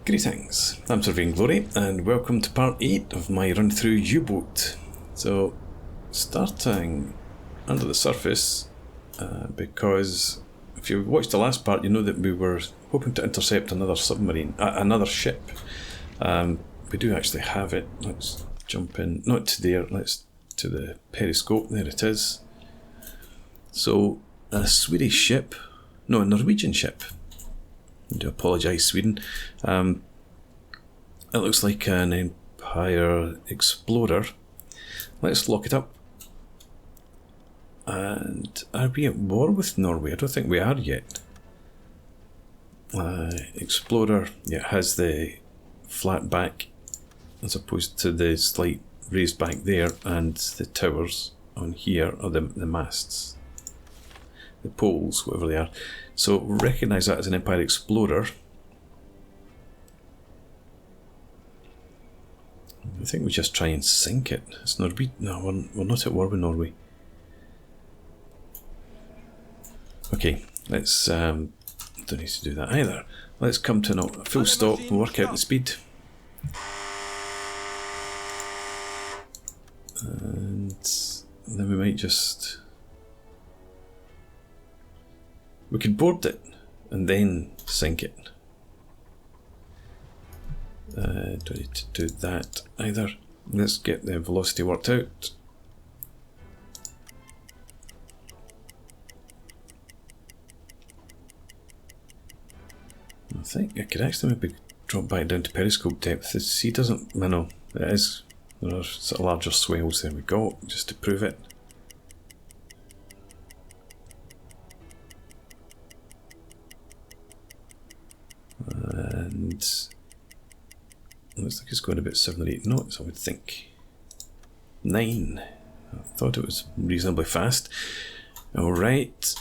Greetings, I'm Surveying Glory and welcome to part 8 of my run through U-Boat. So, starting under the surface, because if you watched the last part you know that we were hoping to intercept another submarine, another ship. We do actually have it. Let's jump in, not to there, let's to the periscope, there it is. So, a Swedish ship, no, a Norwegian ship. I do apologise, Sweden. It looks like an Empire Explorer. Let's lock it up. And are we at war with Norway? I don't think we are yet. Explorer, yeah, it has the flat back as opposed to the slight raised back there, and the towers on here are the masts. The poles, whatever they are. So recognise that as an Empire Explorer. I think we just try and sink it. It's Norwegian. No, we're not at war with Norway. Okay, let's don't need to do that either. Let's come to a full stop and work out the speed. And then we might just... we could board it and then sink it. Don't need to do that either. Let's get the velocity worked out. I think I could actually maybe drop back down to periscope depth. The sea doesn't... no, it is. There are sort of larger swells. There we go, just to prove it. And looks like it's going about 7 or 8 knots, I would think. 9. I thought it was reasonably fast. Alright.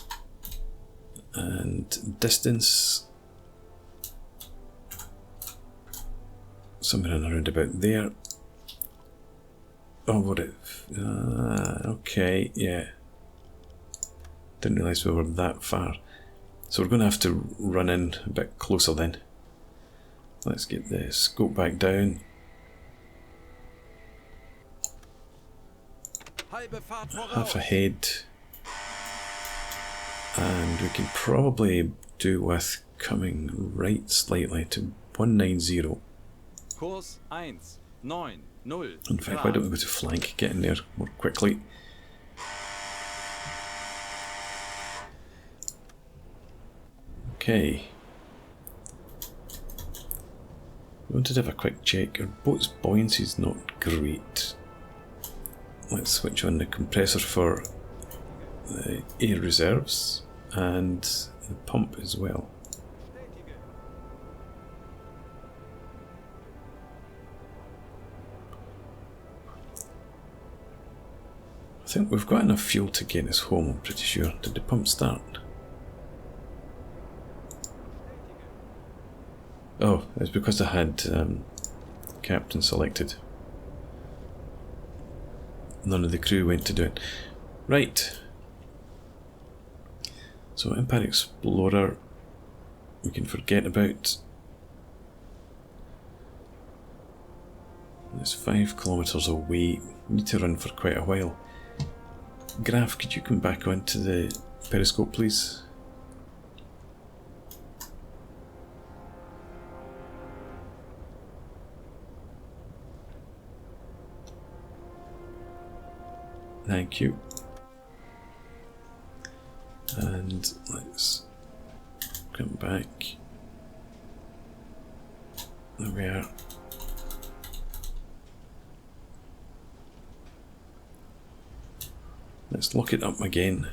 And distance. Somewhere in around about there. Oh, what if... okay, yeah. Didn't realise we were that far. So we're going to have to run in a bit closer then. Let's get the scope back down. Half ahead. And we can probably do with coming right slightly to 190. Course 190. In fact, why don't we go to flank, get in there more quickly. Okay. We wanted to have a quick check. Our boat's buoyancy is not great. Let's switch on the compressor for the air reserves and the pump as well. I think we've got enough fuel to get us home, I'm pretty sure. Did the pump start? Oh, it's because I had captain selected. None of the crew went to do it. Right. So Empire Explorer we can forget about. It's 5 kilometres away. We need to run for quite a while. Graph, could you come back onto the periscope please? Thank you. And let's come back. There we are. Let's look it up again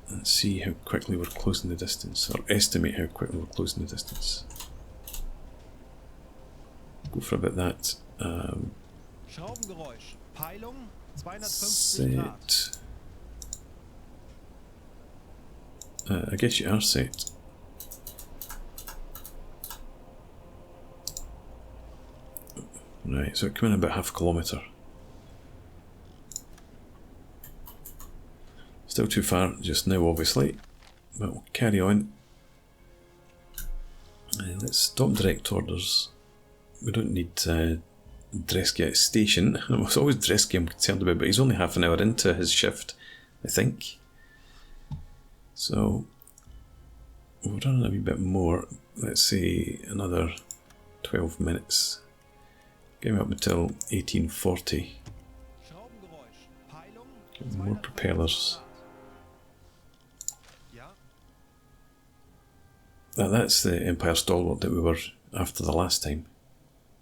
and see how quickly we're closing the distance, or estimate how quickly we're closing the distance. Go for about that. Set. I guess you are set. Right, so it came in about half a kilometre. Still too far just now, obviously, but we'll carry on. Let's stop direct orders. We don't need Dresky at station. It's always Dresky I'm concerned about, but he's only half an hour into his shift, I think. So we'll run a wee bit more. Let's say another 12 minutes. Get me up until 1840. Get more propellers. Now that's the Empire Stalwart that we were after the last time.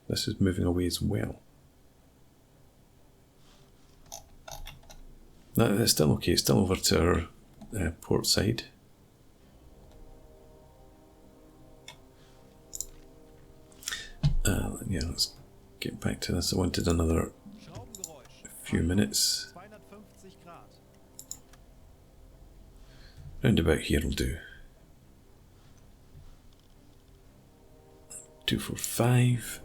This is moving away as well. No, it's still okay, it's still over to our port side. Yeah, let's get back to this. I wanted another few minutes. Round about here will do. 245.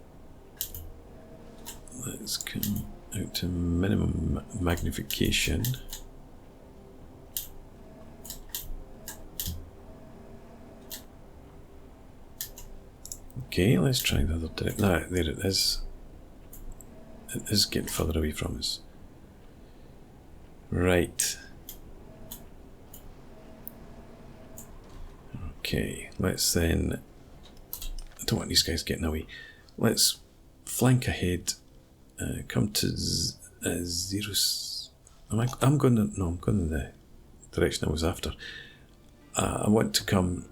Let's come out to minimum magnification. Okay, let's try the other direction. Ah, there it is. It is getting further away from us. Right. Okay, let's then... I don't want these guys getting away. Let's flank ahead. Come to zero. I'm going to... No, I'm going in the direction I was after. I want to come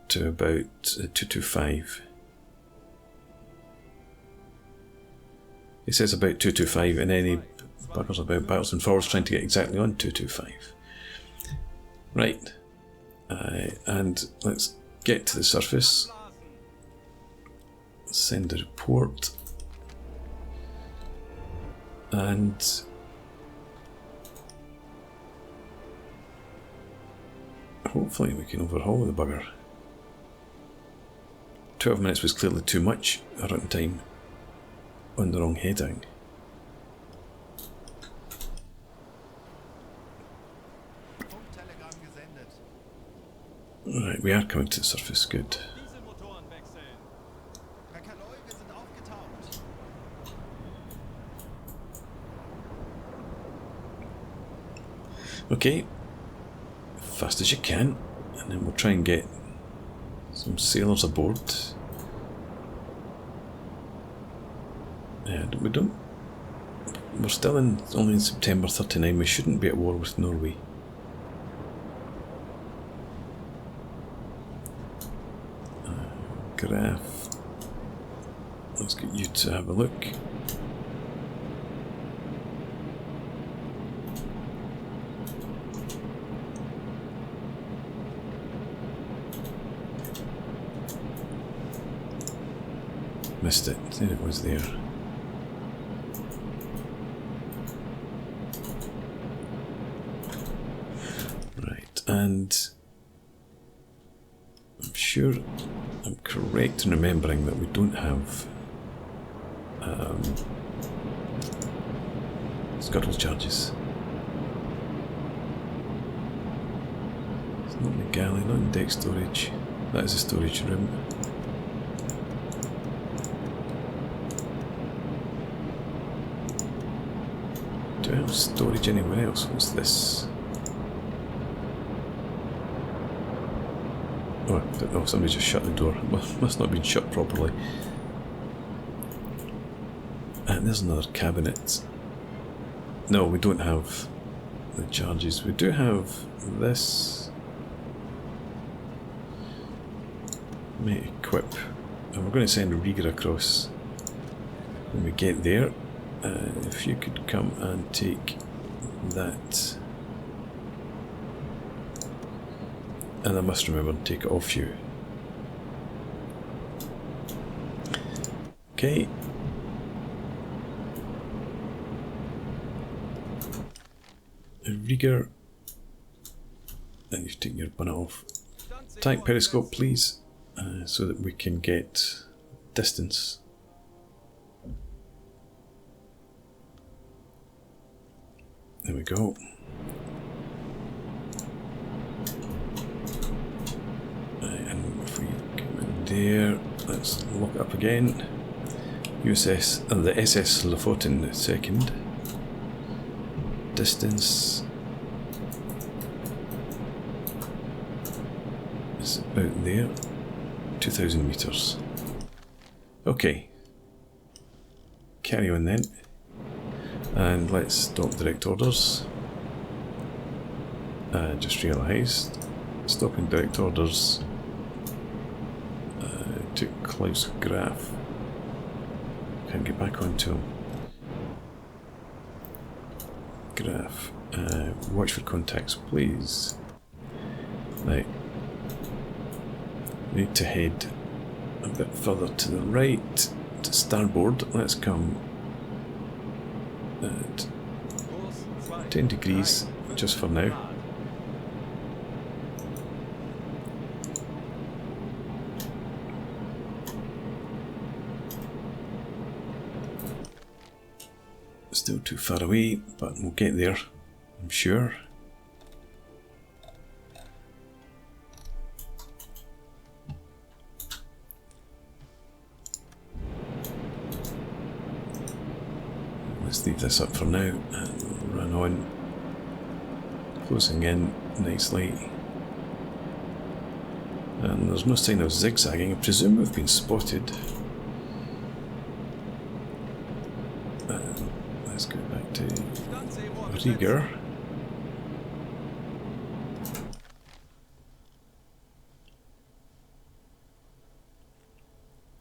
to about 225. It says about 225, and any buggers about battles and forwards trying to get exactly on 225. Right. And let's get to the surface. Send a report. And hopefully we can overhaul the bugger. 12 minutes was clearly too much a run time on the wrong heading. Right, we are coming to the surface, good. Okay, fast as you can, and then we'll try and get some sailors aboard. We're still only in September 39, we shouldn't be at war with Norway. Graph. Let's get you to have a look. Missed it, there it was there. Right, and I'm sure I'm correct in remembering that we don't have scuttle charges. It's not in the galley, not in deck storage. That is a storage room. Do I have storage anywhere else? What's this? Oh, somebody just shut the door. Must not have been shut properly. And there's another cabinet. No, we don't have the charges. We do have this. May equip. And we're going to send a Rieger across when we get there. If you could come and take that. And I must remember to take it off you. Okay. A Rieger. And you've taken your bonnet off. Tank periscope, please, so that we can get distance. There we go. And if we come and there. Let's look it up again. USS and the SS Lofoten second. Distance is about there. 2,000 meters. Okay. Carry on then. And let's stop direct orders. Just realised. Stopping direct orders to Klaus Graf. Can't get back onto him. Graf. Watch for contacts, please. Right. Need to head a bit further to the right, to starboard. Let's come at 10 degrees just for now. Still too far away, but we'll get there, I'm sure. Let's leave this up for now and we'll run on, closing in nicely. And there's no sign of zigzagging. I presume we've been spotted. Let's go back to Rieger.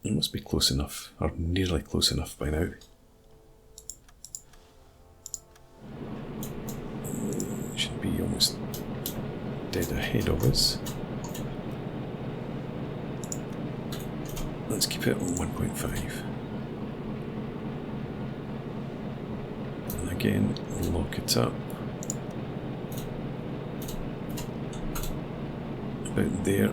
It must be close enough, or nearly close enough by now. Should be almost dead ahead of us. Let's keep it on 1.5. And again, lock it up. About there.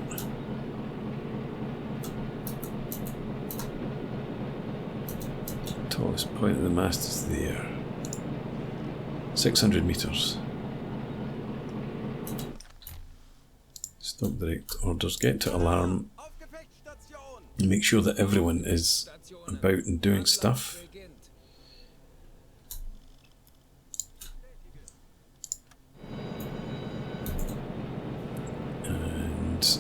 Tallest point of the mast is there. 600 meters. Stop direct orders, get to alarm, and make sure that everyone is about and doing stuff. And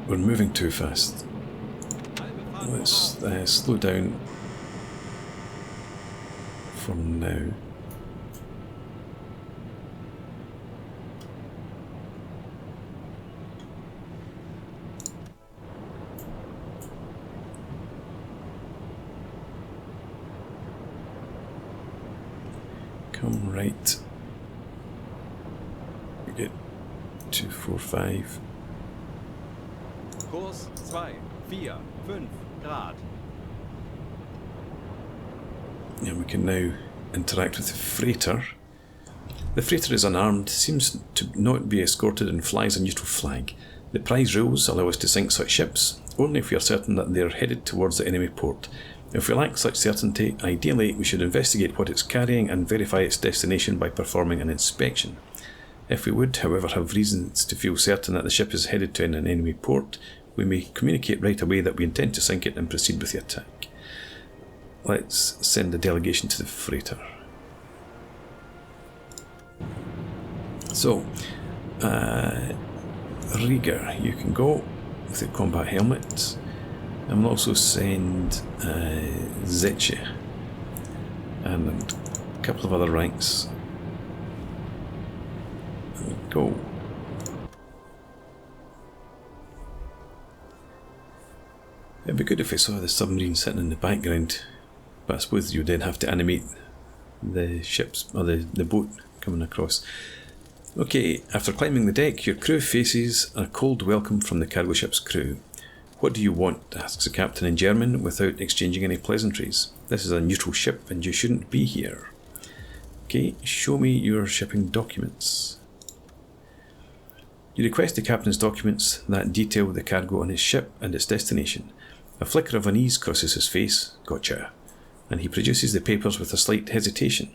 we're moving too fast. Let's slow down for now. Come right. We get 245. Kurs 2, 4, 5 Grad. And we can now interact with the freighter. The freighter is unarmed, seems to not be escorted, and flies a neutral flag. The prize rules allow us to sink such ships only if we are certain that they are headed towards the enemy port. If we lack such certainty, ideally we should investigate what it's carrying and verify its destination by performing an inspection. If we would, however, have reasons to feel certain that the ship is headed to an enemy port, we may communicate right away that we intend to sink it and proceed with the attack. Let's send a delegation to the freighter. So, Rieger, you can go with the combat helmet. And we'll also send Zetsche and a couple of other ranks. There we go. It'd be good if I saw the submarine sitting in the background, but I suppose you then have to animate the ships, or the boat coming across. Okay, after climbing the deck, your crew faces a cold welcome from the cargo ship's crew. What do you want? Asks the captain in German without exchanging any pleasantries. This is a neutral ship and you shouldn't be here. Okay, show me your shipping documents. You request the captain's documents that detail the cargo on his ship and its destination. A flicker of unease crosses his face. Gotcha. And he produces the papers with a slight hesitation.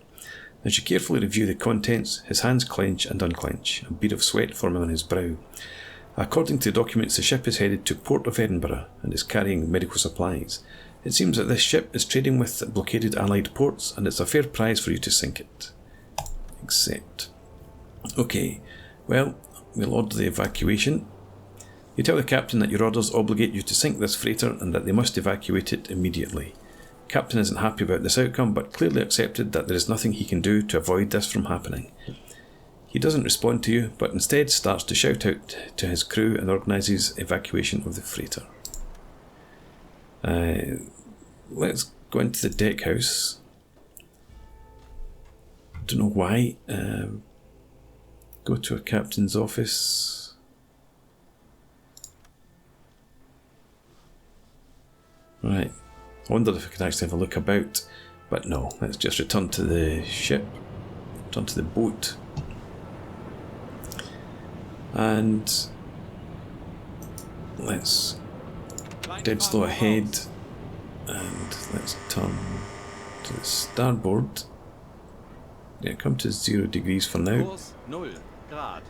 As you carefully review the contents, his hands clench and unclench, a bead of sweat forming on his brow. According to documents, the ship is headed to Port of Edinburgh and is carrying medical supplies. It seems that this ship is trading with blockaded Allied ports, and it's a fair price for you to sink it. Accept. Okay, well, we'll order the evacuation. You tell the captain that your orders obligate you to sink this freighter and that they must evacuate it immediately. Captain isn't happy about this outcome, but clearly accepted that there is nothing he can do to avoid this from happening. He doesn't respond to you, but instead starts to shout out to his crew and organises evacuation of the freighter. Let's go into the deck house. Don't know why. Go to a captain's office. Right. I wondered if I could actually have a look about, but no. Let's just return to the ship. Return to the boat. And let's dead slow ahead. And let's turn to the starboard. Yeah, come to 0 degrees for now. Kurs 0 Grad.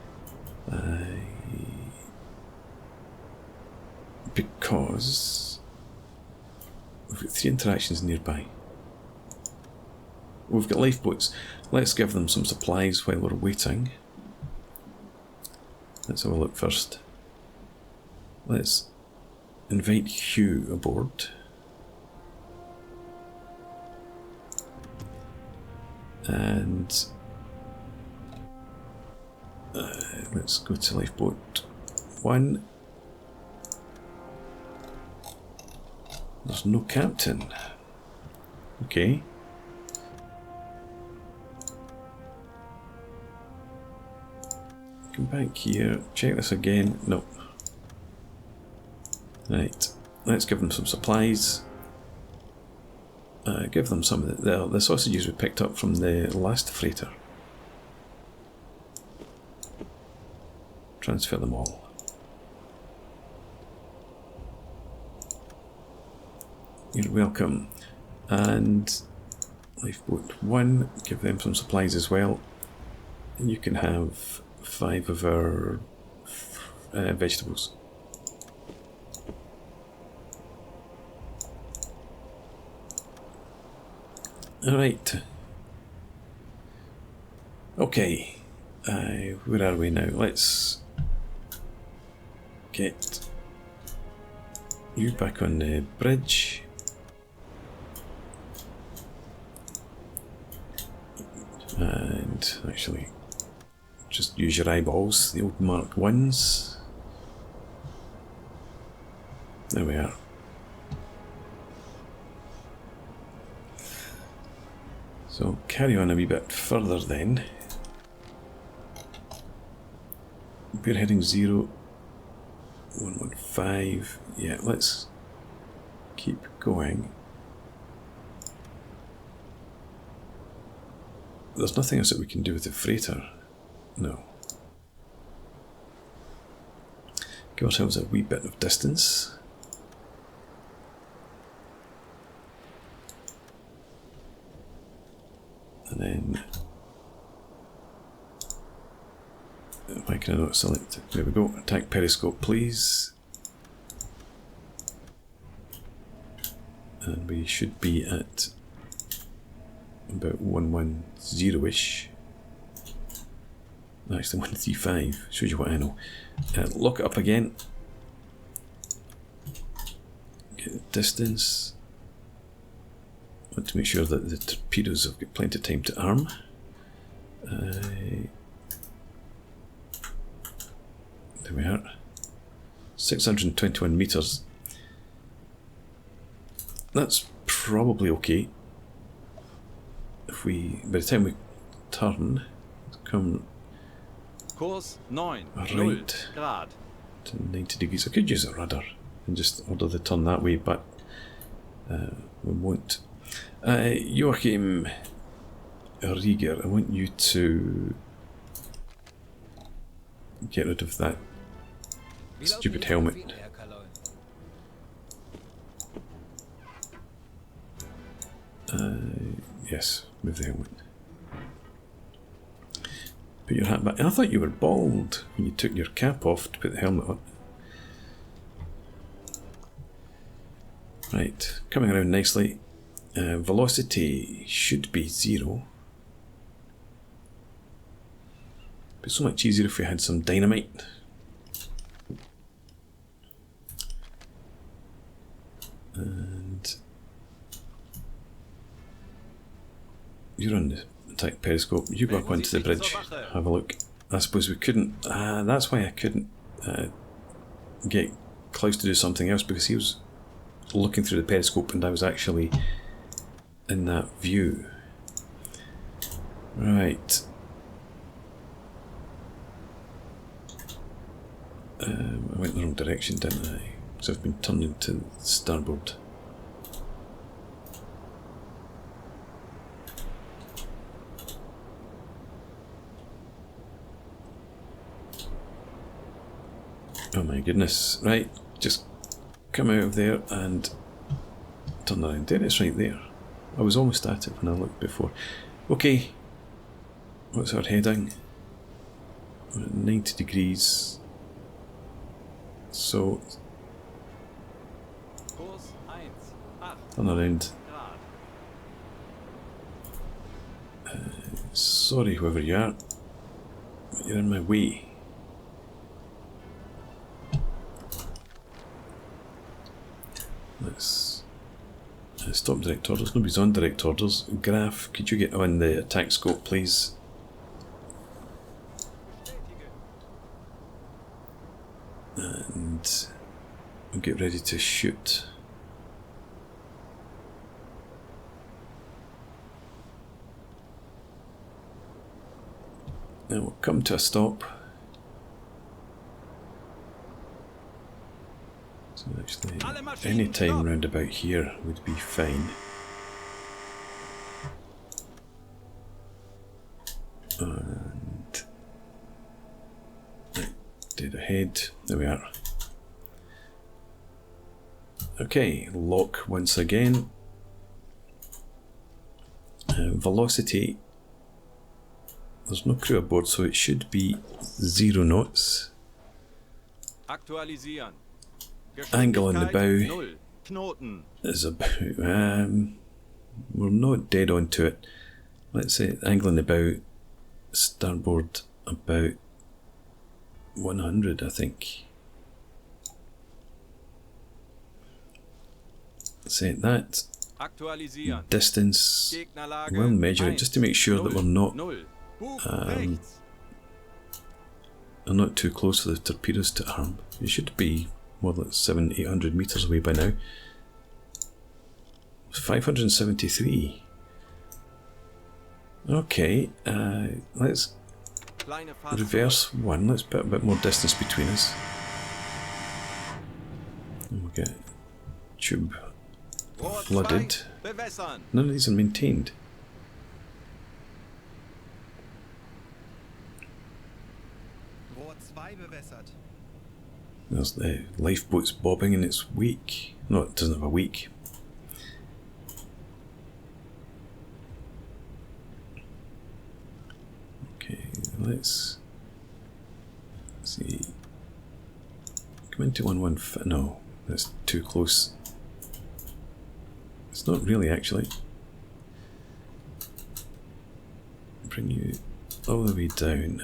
Because we've got 3 interactions nearby. We've got lifeboats. Let's give them some supplies while we're waiting. Let's have a look first. Let's invite Hugh aboard. And let's go to lifeboat 1. There's no captain. Okay. Come back here, check this again. No. Right, let's give them some supplies. Give them some of the sausages we picked up from the last freighter. Transfer them all. You're welcome. And lifeboat 1, give them some supplies as well. And you can have 5 of our vegetables. Alright. Okay. Where are we now? Let's get you back on the bridge. And actually, just use your eyeballs, the old Mark 1s. There we are. So carry on a wee bit further then. We're heading 0, 115. Yeah, let's keep going. There's nothing else that we can do with the freighter. No. Give ourselves a wee bit of distance. And then, why can I not select it? There we go. Attack periscope, please. And we should be at about 110-ish. Actually, 135. Shows you what I know. Lock it up again. Get the distance. Want to make sure that the torpedoes have got plenty of time to arm. There we are. 621 meters. That's probably okay. If we, by the time we turn, come Kurs 9 right Grad. to 90 degrees. I could use a rudder and just order the turn that way, but we won't. Joachim Rieger, I want you to get rid of that stupid helmet. Yes, move the helmet. Put Put your hat back. I thought you were bald when you took your cap off to put the helmet on. Right, coming around nicely. Velocity should be 0. Be so much easier if we had some dynamite. And you're on the attack periscope. You go up onto the bridge. Have a look. I suppose we couldn't. That's why I couldn't get Klaus to do something else, because he was looking through the periscope and I was actually in that view. Right. I went the wrong direction, didn't I? So I've been turning to starboard. Oh my goodness. Right, just come out of there and turn around. There, it's right there. I was almost at it when I looked before. Okay, what's our heading? We're at 90 degrees. So, turn around. Sorry, whoever you are, but you're in my way. Let's stop direct orders. Nobody's on direct orders. Graf, could you get on the attack scope, please? And we'll get ready to shoot. Now we'll come to a stop. So actually, any time round about here would be fine. And dead ahead. There we are. Okay, lock once again. Velocity. There's no crew aboard, so it should be 0 knots. Angle on the bow is about, we're not dead on to it. Let's say angle on the bow, starboard about 100, I think. Set that. Distance, we'll measure it just to make sure that we're not too close for the torpedoes to harm. It should be more like 700-800 meters away by now. 573. Okay, let's reverse 1. Let's put a bit more distance between us. And we'll get tube flooded. None of these are maintained. There's the lifeboat's bobbing in its wake. No, it doesn't have a wake. Okay, let's see. Come into 115. No, that's too close. It's not really, actually. Bring you all the way down.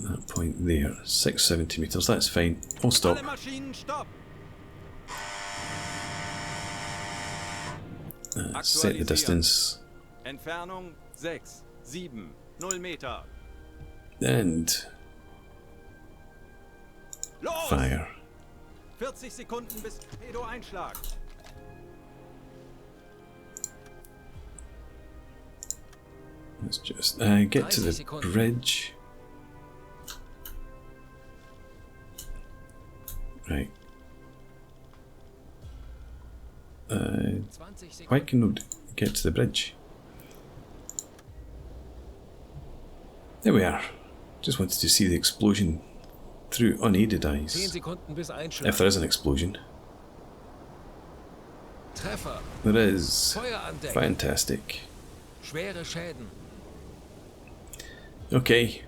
That point there, 670 meters, that's fine. I'll stop. Set the distance. Entfernung 6, 7, 0 Meter. And fire. 40 Sekunden bis Torpedo-Einschlag. Let's just get to the bridge. Right. Why can we get to the bridge? There we are. Just wanted to see the explosion through unaided eyes. If there is an explosion. There is. Fantastic. Okay,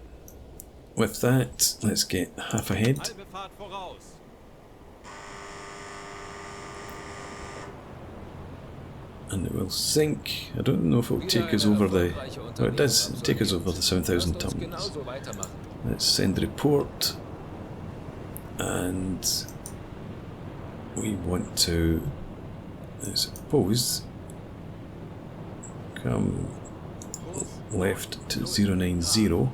with that, let's get half ahead. Halbe Fahrt voraus. And it will sink. I don't know if it will take us over the... Oh, it does take us over the 7,000 tons. Let's send the report. And we want to, I suppose, come left to 090.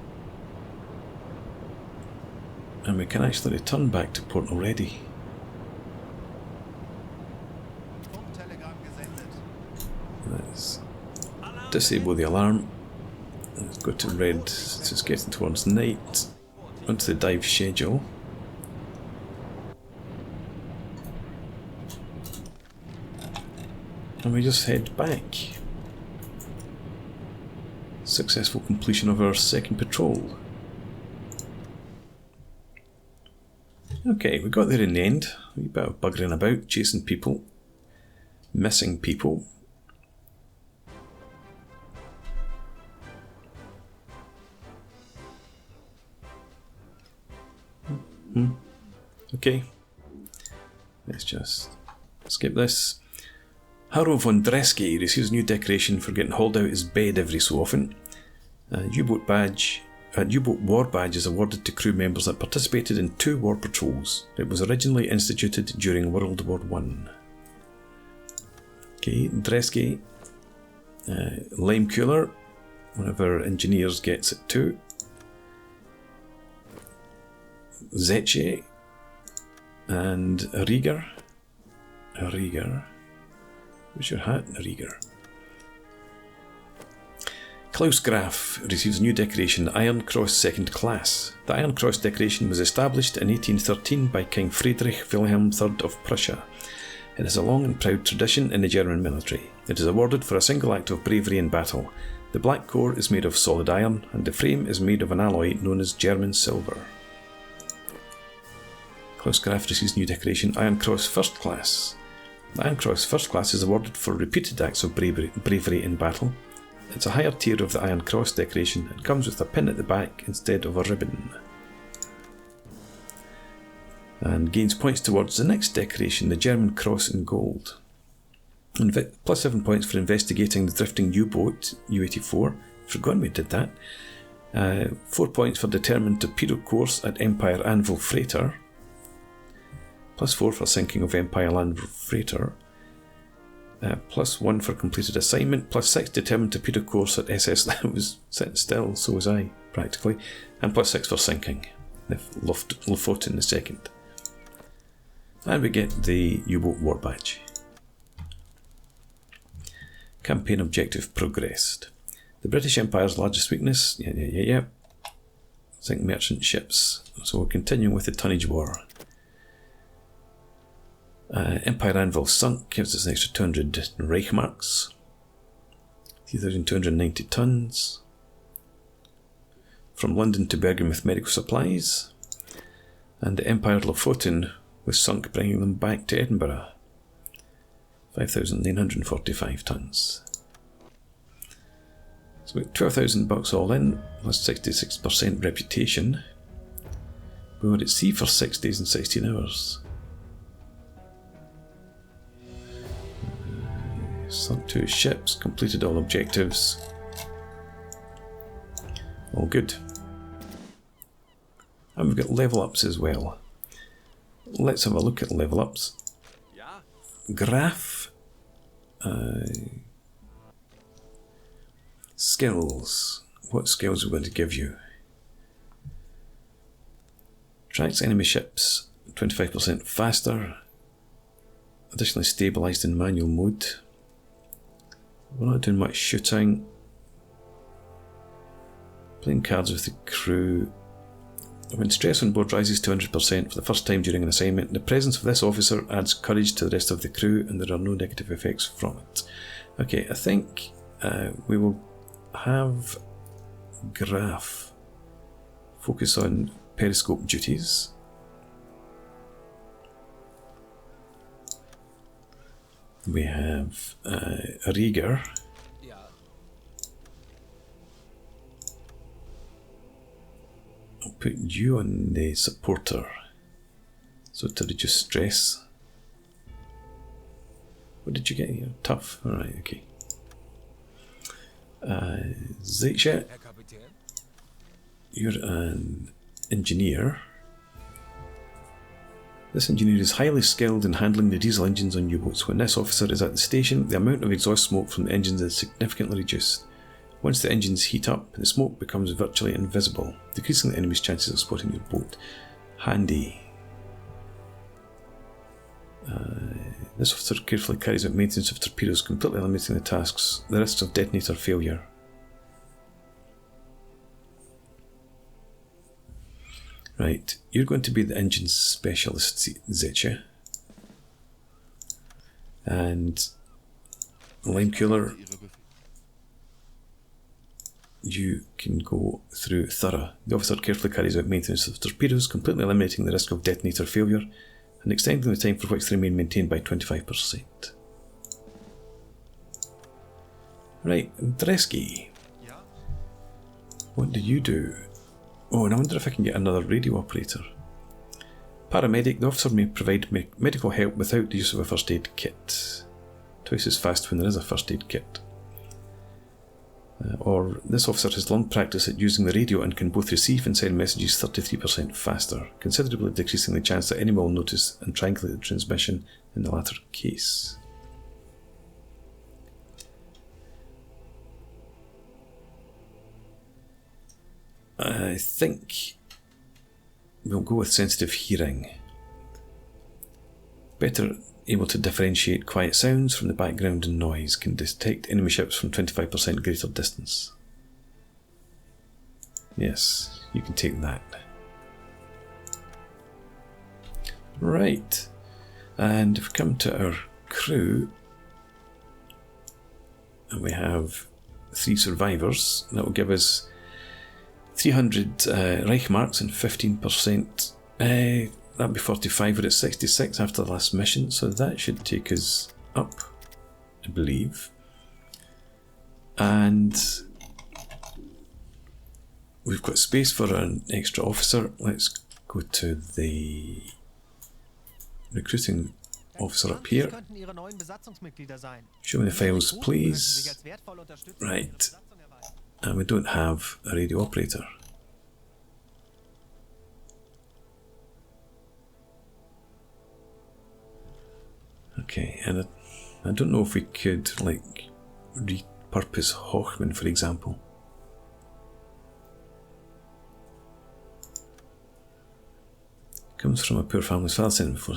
And we can actually return back to port already. Let's disable the alarm. Let's go to red, so it's getting towards night. Onto the dive schedule. And we just head back. Successful completion of our second patrol. Okay, we got there in the end. A wee bit of buggering about, chasing people, missing people. Okay, let's just skip this. Harrow von Dresky receives a new decoration for getting hauled out his bed every so often. U-boat war badge is awarded to crew members that participated in 2 war patrols. It was originally instituted during World War I. Okay, Dresky. Lime Cooler, one of our engineers gets it too. Zetche and Rieger. Where's your hat, Rieger? Klaus Graf receives a new decoration, Iron Cross Second Class. The Iron Cross decoration was established in 1813 by King Friedrich Wilhelm III of Prussia. It is a long and proud tradition in the German military. It is awarded for a single act of bravery in battle. The black core is made of solid iron, and the frame is made of an alloy known as German silver. Klaus Graf receives new decoration, Iron Cross First Class. The Iron Cross First Class is awarded for repeated acts of bravery in battle. It's a higher tier of the Iron Cross decoration and comes with a pin at the back instead of a ribbon. And gains points towards the next decoration, the German Cross in Gold. Plus 7 points for investigating the drifting U-boat, U-84. Forgotten we did that. 4 points for determined torpedo course at Empire Anvil Freighter. Plus 4 for sinking of Empire Anvil Freighter. Plus 1 for completed assignment. Plus 6 determined torpedo course at SS. That was sitting still, so was I, practically. And plus 6 for sinking. The Lofoten the second. And we get the U-boat war badge. Campaign objective progressed. The British Empire's largest weakness. Sink merchant ships. So we're continuing with the tonnage war. Empire Anvil sunk, gives us an extra 200 Reichmarks. 3,290 tons. From London to Bergen with medical supplies. And the Empire Lofoten was sunk, bringing them back to Edinburgh. 5,945 tons. So about 12,000 bucks all in, plus 66% reputation. We were at sea for 6 days and 16 hours. Sunk 2 ships, completed all objectives. All good. And we've got level ups as well. Let's have a look at level ups. Graph. Skills. What skills are we going to give you? Tracks enemy ships 25% faster. Additionally stabilised in manual mode. We're not doing much shooting. Playing cards with the crew. When stress on board rises to 100% for the first time during an assignment, the presence of this officer adds courage to the rest of the crew and there are no negative effects from it. Okay, I think we will have Graph focus on periscope duties. We have Rieger put you on the supporter. So to reduce stress. What did you get here? Tough. Alright, okay. Zeitche, you're an engineer. This engineer is highly skilled in handling the diesel engines on U-boats. When this officer is at the station, the amount of exhaust smoke from the engines is significantly reduced. Once the engines heat up, the smoke becomes virtually invisible, decreasing the enemy's chances of spotting your boat. Handy. This officer carefully carries out maintenance of torpedoes, completely eliminating the risks of detonator failure. Right, you're going to be the engine specialist, Zeitche. And Lime Cooler, you can go through Thorough. The officer carefully carries out maintenance of torpedoes, completely eliminating the risk of detonator failure, and extending the time for which they remain maintained by 25%. Right, Dresky. What do you do? Oh, and I wonder if I can get another radio operator. Paramedic. The officer may provide medical help without the use of a first aid kit. Twice as fast when there is a first aid kit. Or this officer has long practice at using the radio and can both receive and send messages 33% faster, considerably decreasing the chance that anyone will notice and triangulate the transmission in the latter case. I think we'll go with sensitive hearing. Better able to differentiate quiet sounds from the background and noise, can detect enemy ships from 25% greater distance. Yes, you can take that. Right, and if we come to our crew, and we have 3 survivors, that will give us 300 Reichmarks and 15%. That'd be 45, we're at 66 after the last mission, so that should take us up, I believe. And we've got space for an extra officer. Let's go to the recruiting officer up here. Show me the files, please. Right, and we don't have a radio operator. Okay, and I don't know if we could, like, repurpose Hochman, for example. Comes from a poor family's father sent him before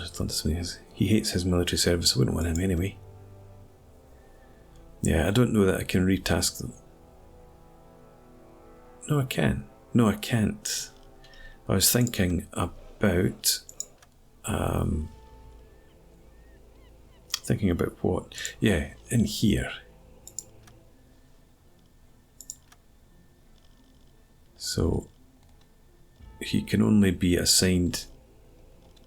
he hates his military service. I wouldn't want him anyway. Yeah, I don't know that I can retask them. No, I can. No, I can't. I was thinking about what? Yeah, in here. So he can only be assigned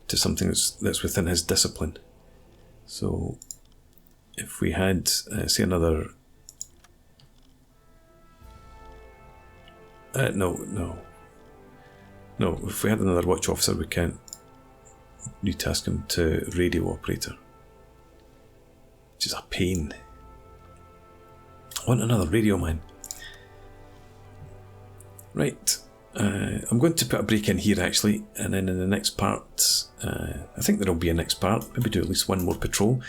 to something that's within his discipline. So if we had, say, another... No, if we had another watch officer, we can't retask him to radio operator. Which is a pain. I want another radio man. Right, I'm going to put a break in here actually, and then in the next part, I think there'll be a next part, maybe do at least one more patrol.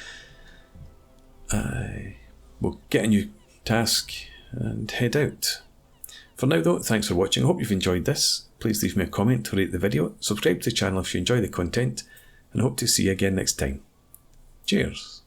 We'll get a new task and head out. For now though, thanks for watching. I hope you've enjoyed this. Please leave me a comment to rate the video, subscribe to the channel if you enjoy the content, and I hope to see you again next time. Cheers!